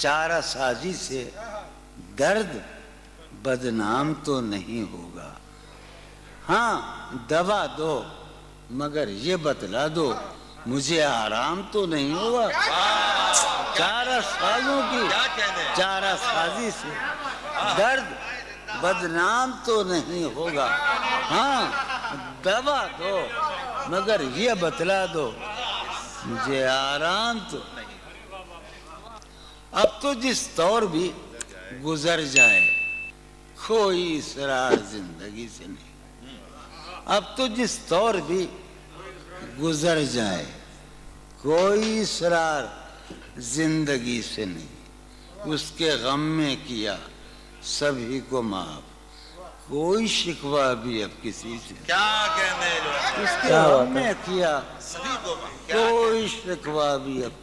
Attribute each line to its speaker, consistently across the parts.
Speaker 1: چارہ سازی سے درد بدنام تو نہیں ہوگا. ہاں دوا دو مگر یہ بتلا دو مجھے آرام تو نہیں ہوگا. چارہ سازوں کی چارہ سازی سے درد بدنام تو نہیں ہوگا. ہاں دوا دو مگر یہ بتلا دو مجھے آرام تو نہیں. اب تو جس طور بھی گزر جائے کوئی اسرار زندگی سے نہیں. اب تو جس طور بھی گزر جائے کوئی اسرار زندگی سے نہیں. اس کے غم میں کیا سبھی کو معاف کوئی شکوہ بھی اب کسی سے.
Speaker 2: کیا کہنے جو ہے
Speaker 1: اس کے غم میں کیا کوئی شکوہ بھی اب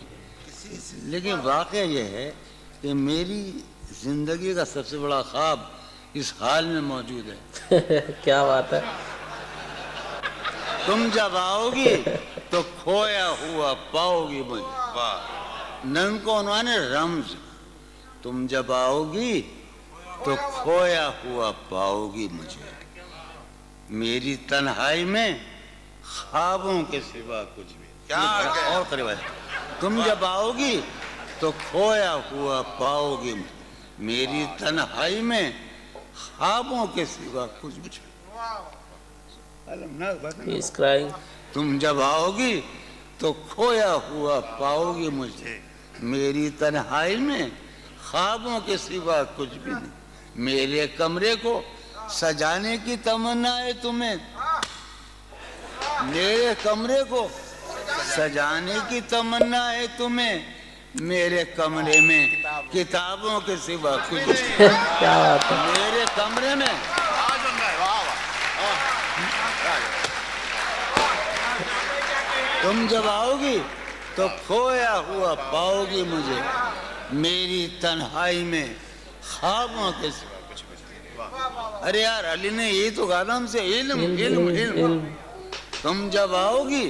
Speaker 1: کسی سے. لیکن واقعہ یہ ہے کہ میری زندگی کا سب سے بڑا خواب اس حال میں موجود ہے.
Speaker 3: کیا بات ہے.
Speaker 1: تم جب آؤ گی تو کھویا ہوا پاؤ گی مجھے. نن کو عنوان ہے رمز. تم جب آؤ گی تو کھویا ہوا پاؤ گی مجھے میری تنہائی میں خوابوں کے سوا کچھ بھی. اور قریب ہے. تم جب آؤ گی تو کھویا ہوا پاؤ گی میری تنہائی میں خوابوں کے سوا کچھ بھی.
Speaker 3: He's crying.
Speaker 1: تم جب آؤ گی تو کھویا ہوا پاؤ گی مجھے میری تنہائی میں خوابوں کے سوا کچھ بھی نہیں. میرے کمرے کو سجانے کی تمنا ہے تمہیں. میرے کمرے کو سجانے کی تمنا ہے تمہیں. میرے کمرے میں کتابوں کے سوا کچھ نہیں.
Speaker 3: کیا بات ہے.
Speaker 1: میرے کمرے میں تم جب آؤ گی تو کھویا ہوا پاؤ گی مجھے میری تنہائی میں خوابوں کے سوا کچھ نہیں. ارے یار علی نے یہی تو کہا ہم سے علم علم علم. تم جب آؤ گی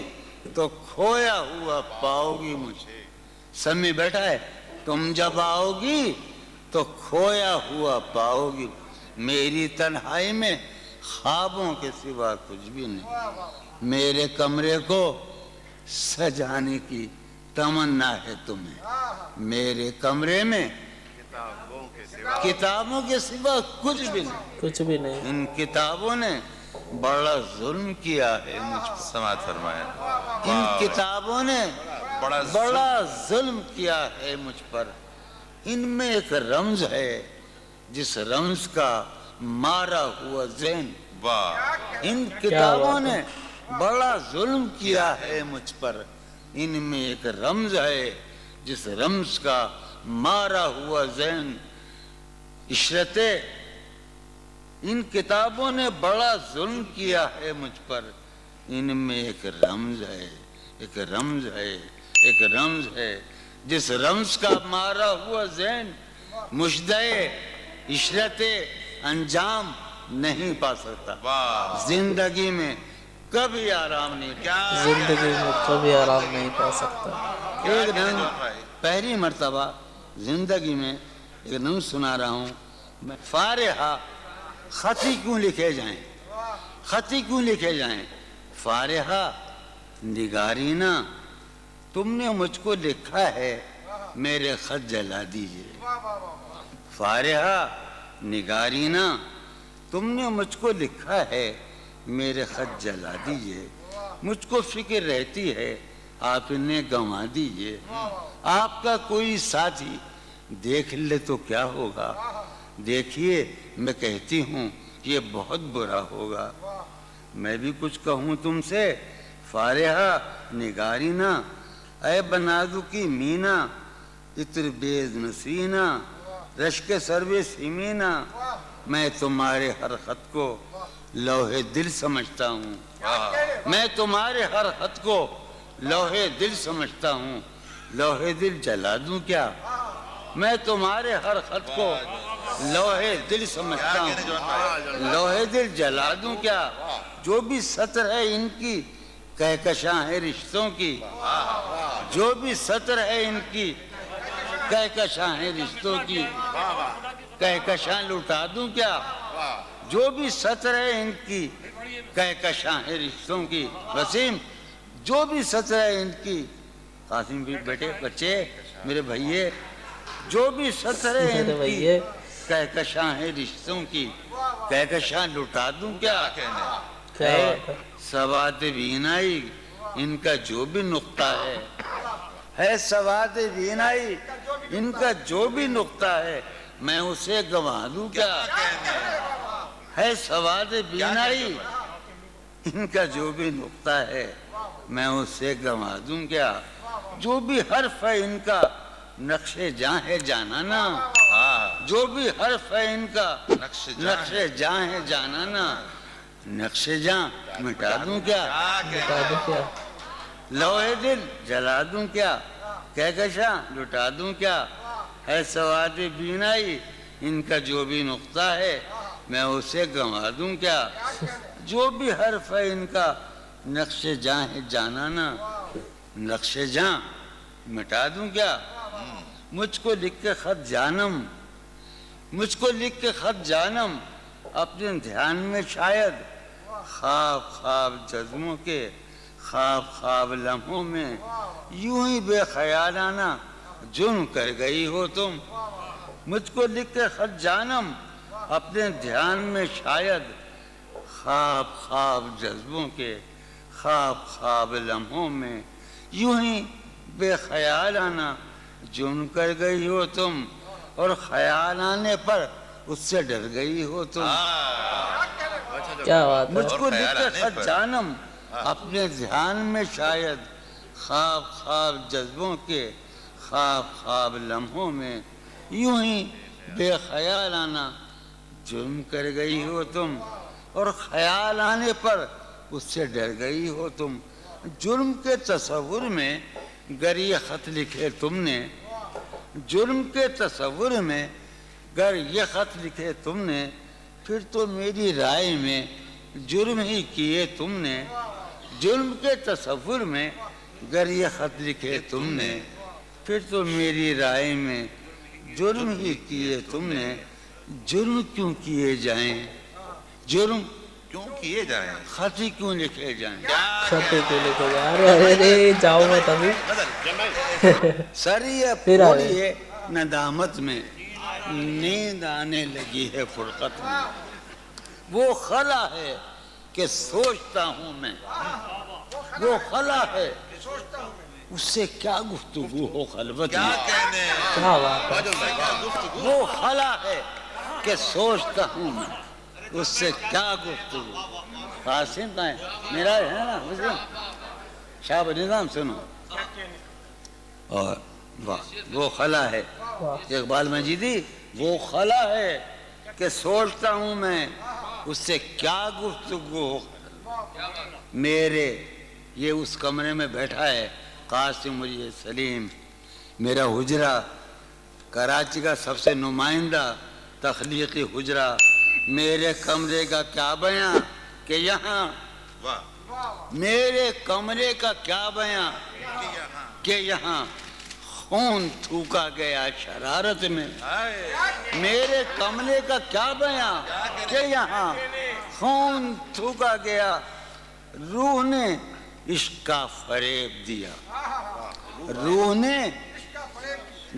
Speaker 1: تو کھویا ہوا پاؤ گی مجھے. سمی بیٹھا ہے. تم جب آؤ گی تو کھویا ہوا پاؤ گی میری تنہائی میں خوابوں کے سوا کچھ بھی نہیں. میرے کمرے کو سجانے کی تمنا ہے تمہیں. میرے کمرے میں کتابوں کے سوا کچھ بھی نہیں.
Speaker 3: کچھ بھی نہیں.
Speaker 1: ان کتابوں نے بڑا ظلم کیا ہے مجھ پر.
Speaker 2: سماعت فرمائے.
Speaker 1: ان کتابوں نے بڑا ظلم کیا ہے مجھ پر. ان میں ایک رمز ہے جس رمز کا مارا ہوا ذہن. ان کتابوں نے بڑا ظلم کیا ہے مجھ پر. ان میں ایک رمز ہے جس رمز کا مارا ہوا ذہن. عشرت ان کتابوں نے بڑا ظلم کیا ہے مجھ پر. ان میں ایک رمز ہے ایک رمز ہے ایک رمز ہے جس رمز کا مارا ہوا ذہن مشدے عشرت انجام نہیں پا سکتا. زندگی میں کبھی آرام نہیں.
Speaker 3: زندگی میں کبھی آرام نہیں پا سکتا.
Speaker 1: ایک دن پہلی مرتبہ زندگی میں ایک دن سنا رہا ہوں میں. فارحہ خطی کیوں لکھے جائیں خطی کیوں لکھے جائیں. فارحہ نگارینہ تم نے مجھ کو لکھا ہے میرے خط جلا دیجئے. فارحہ نگارینہ تم نے مجھ کو لکھا ہے میرے خط جلا دیجئے. مجھ کو فکر رہتی ہے آپ انہیں گنوا دیجئے. آپ کا کوئی ساتھی دیکھ لے تو کیا ہوگا. دیکھیے میں کہتی ہوں یہ بہت برا ہوگا. میں بھی کچھ کہوں تم سے. فارحہ نگارینہ اے بنادو کی مینا اتر بیز نسینہ رشک سروے سیمینہ میں تمہارے ہر خط کو لوہے دل سمجھتا ہوں. میں تمہارے ہر خط کو لوہے دل سمجھتا ہوں. لوہے دل جلا دوں کیا. میں تمہارے ہر خط کو لوہے دل سمجھتا ہوں. لوہے دل جلا دوں کیا. جو بھی سطر ہے ان کی کہکشاں ہے رشتوں کی. جو بھی سطر ہے ان کی کہکشاں ہے رشتوں کی کہکشاں لٹا دوں کیا جو بھی سطر ہے ان کی کہکشاں ہے رشتوں کی وسیم جو بھی سطر ہے ان کی قاسم بھی بیٹے بچے میرے بھائیے جو بھی سطر ہے ان
Speaker 3: میرے
Speaker 1: کی
Speaker 3: بھائیے
Speaker 1: کہکشاں ہے رشتوں کی کہکشاں لٹا دوں کیا
Speaker 3: کیا
Speaker 1: ہے
Speaker 3: بات ہے
Speaker 1: سواد بینائی ان کا جو بھی نقطہ ہے سواد بینائی ان کا جو بھی نقطہ ہے میں اسے گنوا دوں کیا ہے سواد بینائی ان کا جو بھی نقطہ ہے میں اسے گنوا دوں کیا جو بھی حرف ہے ان کا نقش جاں ہے جانانا جو بھی حرف ہے ان کا نقش جاں ہے جانانا نقش جاں مٹا دوں کیا
Speaker 3: بتا دو کیا
Speaker 1: لوہے دل جلا دوں کیا کہکشاں لٹا دوں کیا ہے سواد بینائی ان کا جو بھی نقطہ ہے میں اسے گنوا دوں کیا جو بھی حرف ہے ان کا نقش جاں ہے جانانا نقش جاں مٹا دوں کیا مجھ کو لکھ کے خط جانم مجھ کو لکھ کے خط جانم اپنے دھیان میں شاید خواب خواب جذبوں کے خواب خواب لمحوں میں یوں ہی بے خیالانہ جرم کر گئی ہو تم مجھ کو لکھ کے خط جانم اپنے دھیان میں شاید خواب خواب جذبوں کے خواب خواب لمحوں میں یوں ہی بے خیالانہ جرم کر گئی ہو تم اور خیال آنے پر اس سے ڈر گئی ہو تم
Speaker 3: کیا بات ہے
Speaker 1: مجھ کو
Speaker 2: اور
Speaker 1: لکھ
Speaker 2: خیال
Speaker 1: کے
Speaker 2: آنے
Speaker 1: خط
Speaker 2: پر۔
Speaker 1: جانم اپنے دھیان میں شاید خواب خواب جذبوں کے خواب خواب لمحوں میں یوں ہی بے خیالانہ جرم کر گئی ہو تم اور خیال آنے پر اس سے ڈر گئی ہو تم جرم کے تصور میں گر یہ خط لکھے تم نے جرم کے تصور میں گر یہ خط لکھے تم نے پھر تو میری رائے میں جرم ہی کیے تم نے جرم کے تصور میں گر یہ خط لکھے تم نے پھر تو میری رائے میں جرم ہی کیے تم نے جرم کیوں کیے جائیں جرم
Speaker 2: کیوں کیے جائیں
Speaker 1: خط ہی کیوں لکھے جائیں
Speaker 3: چھتے کے لے کے جا رہے ارے جاؤ مت ابھی
Speaker 1: سر یہ
Speaker 3: پھر آ
Speaker 1: پوری ہے ندامت میں نیند آنے لگی ہے فرقت میں وہ خلا ہے کہ سوچتا ہوں میں وہ خلا ہے اس سے کیا گفتگو ہو خلوت
Speaker 2: کیا
Speaker 1: میں
Speaker 2: کہنے
Speaker 3: کیا بات ہے
Speaker 1: وہ خلا ہے کہ سوچتا ہوں میں اس سے کیا گفتگو قاسم کا ہے میرا ہے نا مسلم شاہ نظام سنو اور وہ خلا ہے اقبال مجیدی وہ خلا ہے کہ سوچتا ہوں میں اس سے کیا گفتگو ہو میرے یہ اس کمرے میں بیٹھا ہے قاسم مجھے سلیم میرا حجرہ کراچی کا سب سے نمائندہ تخلیقی حجرہ میرے کمرے کا کیا بیاں کہ یہاں میرے کمرے کا کیا بیاں کہ یہاں خون تھوکا گیا شرارت میں میرے کمرے کا کیا بیاں کہ یہاں خون تھوکا گیا روح نے عشق کا فریب دیا روح نے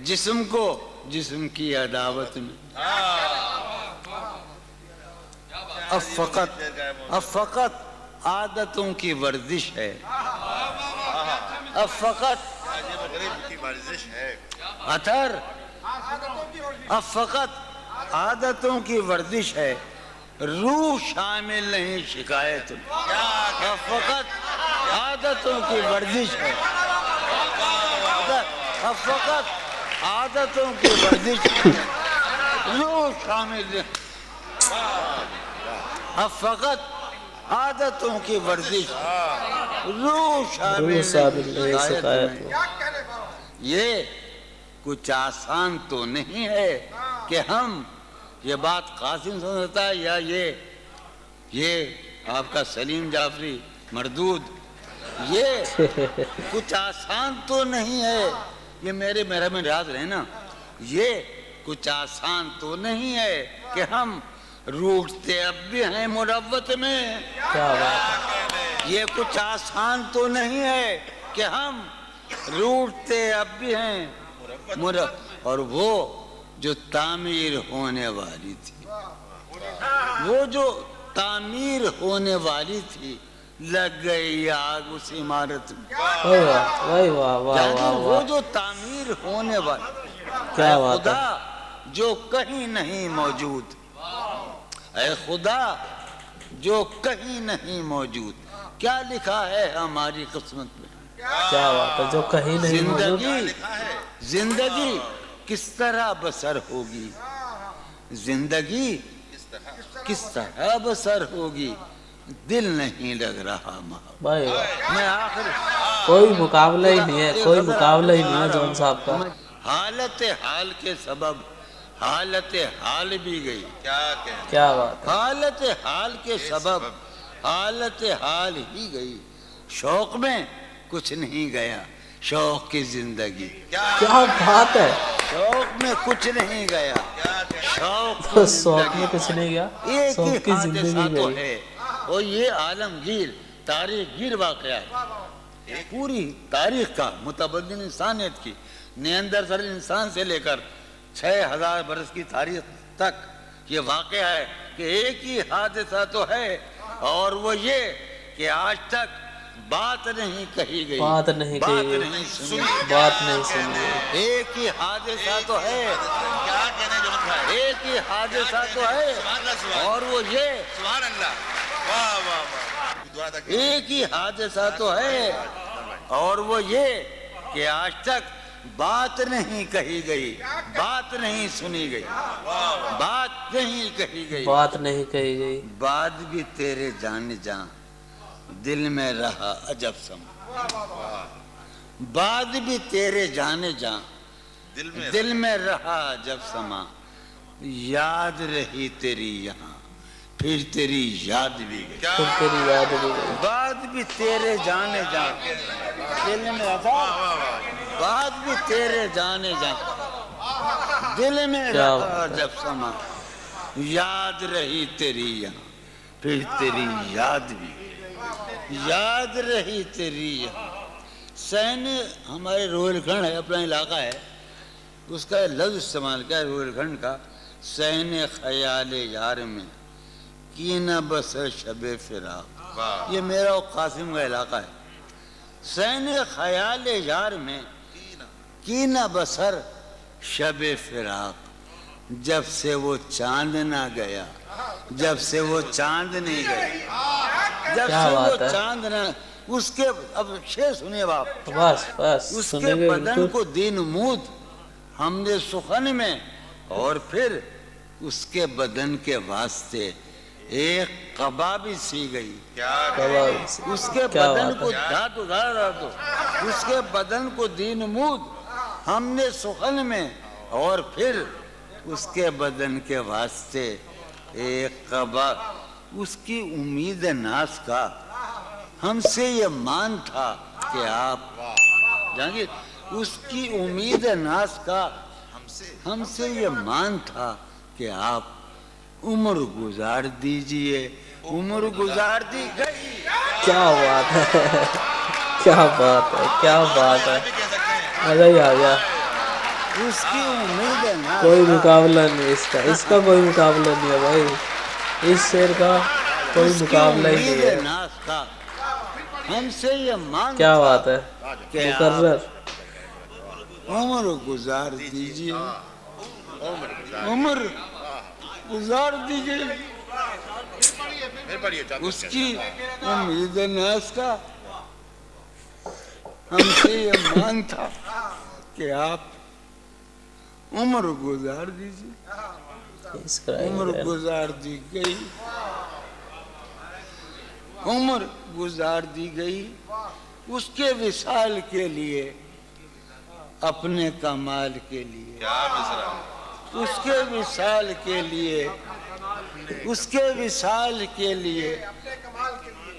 Speaker 1: جسم کو جسم کی عداوت میں اب فقط عادتوں کی ورزش ہے اب فقط اتھر اب فقط عادتوں کی ورزش ہے روح شامل نہیں شکایت اب فقط عادتوں کی ورزش ہے اب فقط عادتوں کی ورزش ہے روح شامل نہیں اب فقط عادتوں کی ورزش روح شامل
Speaker 3: شکایت
Speaker 1: میں یہ کچھ آسان تو نہیں ہے کہ ہم یہ بات قاسم سمجھتا ہے یا یہ آپ کا سلیم جعفری مردود یہ کچھ آسان تو نہیں ہے یہ میرے محرم ریاض رہے نا یہ کچھ آسان تو نہیں ہے کہ ہم روٹتے اب بھی ہیں مروت میں.
Speaker 3: کیا بات ہے.
Speaker 1: یہ کچھ آسان تو نہیں ہے کہ ہم روٹتے اب بھی ہیں اور وہ جو تعمیر ہونے والی تھی، وہ جو تعمیر ہونے والی تھی، لگ گئی آگ اس عمارت میں.
Speaker 3: واہ واہ واہ واہ
Speaker 1: یعنی
Speaker 3: واہ
Speaker 1: وہ
Speaker 3: واہ.
Speaker 1: جو تعمیر ہونے والی،
Speaker 3: کیا
Speaker 1: اے
Speaker 3: بات ہے.
Speaker 1: خدا جو کہیں نہیں موجود، اے خدا جو کہیں نہیں موجود، کیا لکھا ہے ہماری قسمت میں؟
Speaker 3: کیا بات ہے. جو کہیں نہیں موجود.
Speaker 1: زندگی کس طرح بسر ہوگی، زندگی کس طرح بسر ہوگی، دل نہیں لگ رہا ماں.
Speaker 3: بھائی واہ.
Speaker 1: میں آخر
Speaker 3: کوئی مقابلہ ہی نہیں ہے، کوئی مقابلہ ہی نہیں ہے جون صاحب کا.
Speaker 1: حالت حال کے سبب حالت حال بھی گئی.
Speaker 3: کیا بات ہے.
Speaker 1: حالت حال کے سبب حالت حال ہی گئی. شوق میں کچھ نہیں گیا، شوق کی زندگی.
Speaker 3: کیا بات ہے.
Speaker 1: شوق میں کچھ نہیں گیا، شوق
Speaker 3: تو شوق میں کچھ نہیں گیا،
Speaker 1: ایک
Speaker 3: شوق
Speaker 1: ہی
Speaker 3: کی
Speaker 1: حادثہ
Speaker 3: زندگی
Speaker 1: تو
Speaker 3: گئی.
Speaker 1: ہے، اور یہ عالمگیر تاریخ گیر واقعہ ہے. پوری تاریخ کا متبدل انسانیت کی، نیاندرتال انسان سے لے کر 6000 برس کی تاریخ تک یہ واقعہ ہے کہ ایک ہی حادثہ تو ہے، اور وہ یہ کہ آج تک بات نہیں کہی گئی،
Speaker 3: بات نہیں کہی گئی،
Speaker 1: نہیں سنی.
Speaker 3: بات نہیں سنی.
Speaker 1: ایک ہی حادثہ تو ہے، ایک ہی حادثہ تو ہے، اور وہ یہ ایک ہی حادثہ تو ہے، اور وہ یہ کہ آج تک بات نہیں کہی گئی، بات نہیں سنی گئی، بات نہیں کہی گئی.
Speaker 3: بات نہیں کہی گئی.
Speaker 1: بات بھی تیرے جان جان دل میں رہا عجب سما. بات بھی تیرے جانے جان دل میں رہا عجب سما. یاد رہی تیری یہاں پھر تیری یاد بھی گئی.
Speaker 3: پھر تیری یاد بھی گئی.
Speaker 1: بات بھی تیرے جانے جان دل میں رہا، بات بھی تیرے جانے جان دل میں رہا عجب سما. یاد رہی تیری یہاں پھر تیری یاد بھی گئی. یاد رہی تیری یہاں. سین ہمارے روہیل کھنڈ ہے، اپنا علاقہ ہے، اس کا لفظ استعمال کیا ہے روہیل کھنڈ کا. سین خیال یار میں کی نہ بسر شب فراق. یہ میرا و قاسم کا علاقہ ہے. سین خیال یار میں کی نہ بسر شب فراق. جب سے وہ چاند نہ گیا، جب سے وہ چاند نہیں گیا، جب سے وہ چاند نہ، اس کے اب شعر سنیے باپ.
Speaker 3: بس بس
Speaker 1: اس کے بدن کو دین نمود ہم نے سخن میں، اور پھر اس کے بدن کے واسطے ایک قبا بھی سی گئی. اس کے بدن کو اس کے بدن کو دین نمود ہم نے سخن میں، اور پھر اس کے بدن کے واسطے ایک قبا. اس کی امید ناز کا ہم سے یہ مان تھا کہ آپ جانگیر، اس کی امید ناز کا ہم سے یہ مان تھا کہ آپ عمر گزار دیجئے. عمر گزار دی گئی.
Speaker 3: کیا بات ہے، کیا بات ہے، کیا بات ہے. مزہ ہی آ گیا.
Speaker 1: اس کی امید ناز
Speaker 3: کوئی مقابلہ نہیں اس کا کوئی مقابلہ نہیں ہے بھائی. اس شعر کا کوئی مقابلہ ہی نہیں ہے.
Speaker 1: ناز کا ہم سے یہ مان.
Speaker 3: کیا بات ہے. مقرر.
Speaker 1: عمر گزار دیجئے، عمر گزار دیجئے. اس کی امید ناز کا ہم سے یہ مان تھا کہ آپ عمر گزار دیجئے. عمر گزار دی گئی، عمر گزار دی گئی. اس کے وصال کے لیے، اپنے کمال کے لیے، اس کے وصال کے لیے، اس کے وصال کے لیے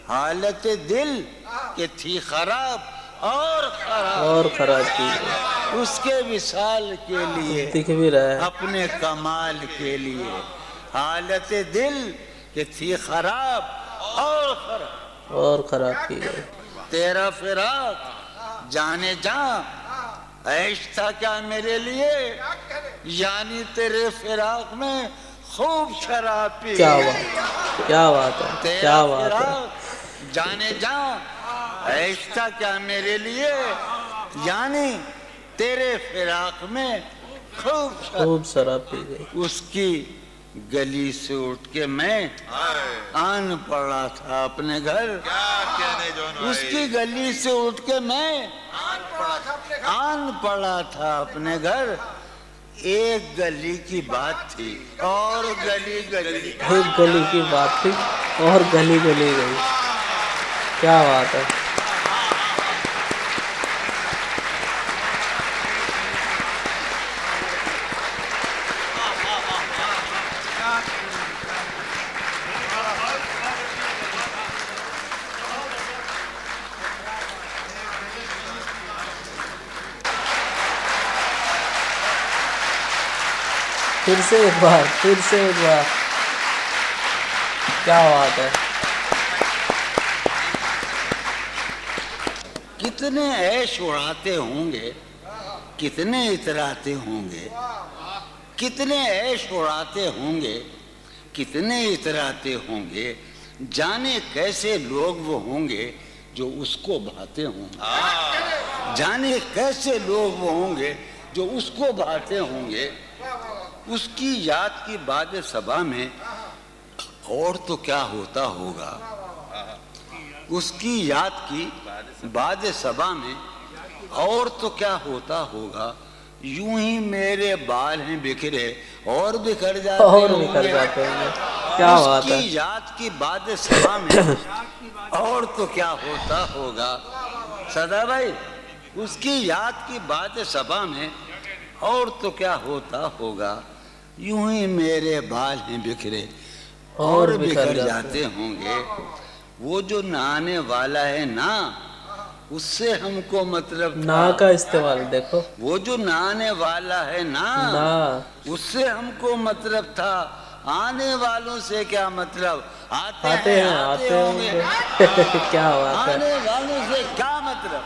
Speaker 1: حالت دل کہ تھی خراب اور خراب
Speaker 3: کی.
Speaker 1: اس کے وصال کے لیے،
Speaker 3: دکھ بھی رہا ہے
Speaker 1: اپنے کمال کے لیے، حالت دل کہ تھی خراب اور خراب،
Speaker 3: اور خراب کی گئی۔
Speaker 1: تیرا فراق جانے جاں عیش تھا کیا میرے لیے، یعنی تیرے فراق میں خوب شراب پی،
Speaker 3: کیا بات ہے، کیا بات ہے،
Speaker 1: تیرا
Speaker 3: کیا بات ہے۔
Speaker 1: فراق جانے جاں عیش تھا کیا میرے لیے، یعنی تیرے فراق میں خوب شراب،
Speaker 3: خوب شراب پی گئی۔
Speaker 1: اس کی گلی سے اٹھ کے میں آن پڑا تھا اپنے گھر،
Speaker 2: کیا کہنے جون بھائی،
Speaker 1: اس کی گلی سے اٹھ کے میں آن پڑا تھا اپنے گھر، ایک گلی کی بات تھی اور گلی گلی،
Speaker 3: ایک گلی کی بات تھی اور گلی گلی گئی۔ کیا بات ہے۔ پھر سے ایک بار، پھر سے ایک بار، کیا بات ہے۔
Speaker 1: کتنے عیش اڑاتے ہوں گے، کتنے اتراتے ہوں گے، کتنے عیش اڑاتے ہوں گے، کتنے اتراتے ہوں گے، جانے کیسے لوگ وہ ہوں گے جو اس کو بھاتے ہوں گے، جانے کیسے لوگ وہ ہوں گے جو اس کو بھاتے ہوں گے، اس کی یاد کی باد صبا میں اور تو کیا ہوتا ہوگا، اس کی یاد کی باد صبا میں اور تو کیا ہوتا ہوگا، یوں ہی میرے بال ہیں بکھرے اور بکھر جاتے
Speaker 3: اور
Speaker 1: ہوں
Speaker 3: بکھر
Speaker 1: گے،
Speaker 3: جاتے ہیں۔ کیا
Speaker 1: اس
Speaker 3: بات ہے۔
Speaker 1: کی یاد کی باد صبا میں اور تو کیا ہوتا ہوگا، سدا بھائی، اس کی یاد کی باد صبا میں اور تو کیا ہوتا ہوگا، یوں ہی میرے بال ہیں بکھرے اور بکھر جاتے ہوں گے، وہ جو نہانے والا ہے نا اس سے ہم کو مطلب
Speaker 3: نا
Speaker 1: تھا،
Speaker 3: کا استعمال دیکھو،
Speaker 1: وہ جو نہانے والا ہے نا
Speaker 3: نا،
Speaker 1: اس سے ہم کو مطلب تھا، آنے والوں سے کیا مطلب، آتے
Speaker 3: آتے
Speaker 1: ہیں
Speaker 3: ہیں،
Speaker 1: آتے
Speaker 3: آتے
Speaker 1: ہوں گے،
Speaker 3: کیا بات ہے۔
Speaker 1: آنے والوں سے کیا مطلب،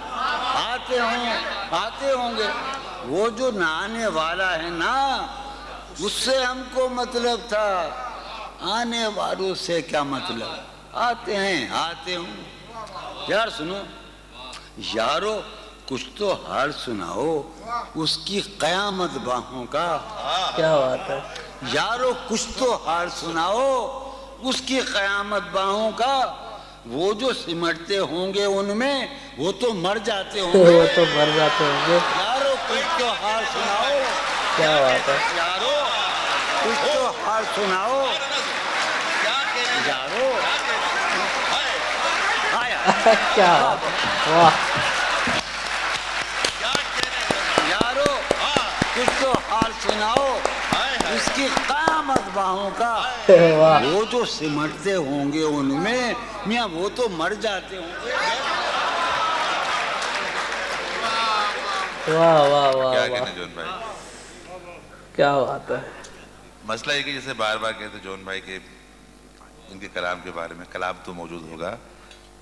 Speaker 1: آتے ہوں گے، وہ جو نہانے والا ہے نا اس سے ہم کو مطلب تھا، آنے والوں سے کیا مطلب، آتے ہیں آتے ہوں۔ یار سنو یارو، کچھ تو حال سناؤ اس کی قیامت باہوں کا،
Speaker 3: کیا بات ہے۔
Speaker 1: یارو کچھ تو حال سناؤ اس کی قیامت باہوں کا، وہ جو سمٹتے ہوں گے ان میں وہ تو مر جاتے ہوں گے،
Speaker 3: وہ تو مر جاتے ہوں گے۔
Speaker 1: یارو کچھ تو حال سناؤ،
Speaker 3: کیا بات ہے۔
Speaker 1: یارو کچھ تو حال سناؤ، یارو
Speaker 3: کیا بات ہے، واہ،
Speaker 1: یارو کچھ تو حال سناؤ اس کی قیامت باہوں کا،
Speaker 3: واہ
Speaker 1: وہ جو سمٹتے ہوں گے ان میں میاں وہ تو مر جاتے ہوں گے،
Speaker 3: واہ واہ واہ
Speaker 2: کیا
Speaker 3: واہ،
Speaker 2: کہنے جون بھائی۔
Speaker 3: کیا بات ہے۔
Speaker 2: مسئلہ یہ کہ جیسے بار بار کہتے جون بھائی کے ان کے کلام کے بارے میں، کلام تو موجود ہوگا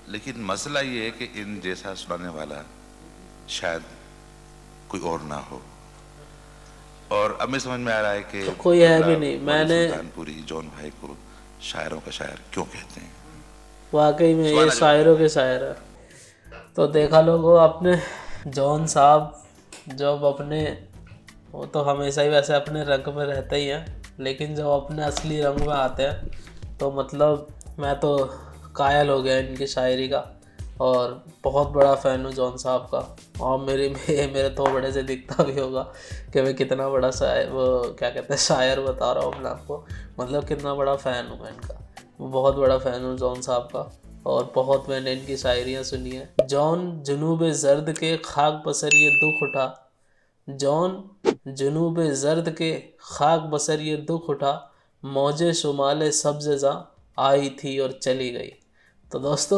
Speaker 2: لیکن مسئلہ یہ ہے کہ ان جیسا سنانے والا شاید کوئی اور نہ ہو، اور اب میں سمجھ میں آ رہا ہے کہ
Speaker 3: کوئی ہے بھی نہیں۔ میں نے
Speaker 2: سلطان پوری جون بھائی کو شاعروں کا شاعر کیوں کہتے ہیں،
Speaker 3: واقعی میں یہ شاعروں کے شاعر ہے۔ تو دیکھا لوگوں، اپنے جون صاحب جب اپنے، وہ تو ہمیشہ ہی ویسے اپنے رنگ میں رہتے ہی ہیں، لیکن جب اپنے اصلی رنگ میں آتے ہیں تو مطلب میں تو قائل ہو گیا ان کی شاعری کا، اور بہت بڑا فین ہوں جون صاحب کا، اور میرے تو بڑے سے دکھتا بھی ہوگا کہ میں کتنا بڑا وہ کیا کہتے ہیں شاعر بتا رہا ہوں اپنے آپ کو، مطلب کتنا بڑا فین ہوں میں ان کا، بہت بڑا فین ہوں جون صاحب کا، اور بہت میں نے ان کی شاعریاں سنی ہیں۔ جون جنوب زرد کے خاک بسر یہ دکھ اٹھا، جون جنوب زرد کے خاک بسر یہ دکھ اٹھا، موج شمال سبز زاں آئی تھی اور چلی گئی۔ تو دوستو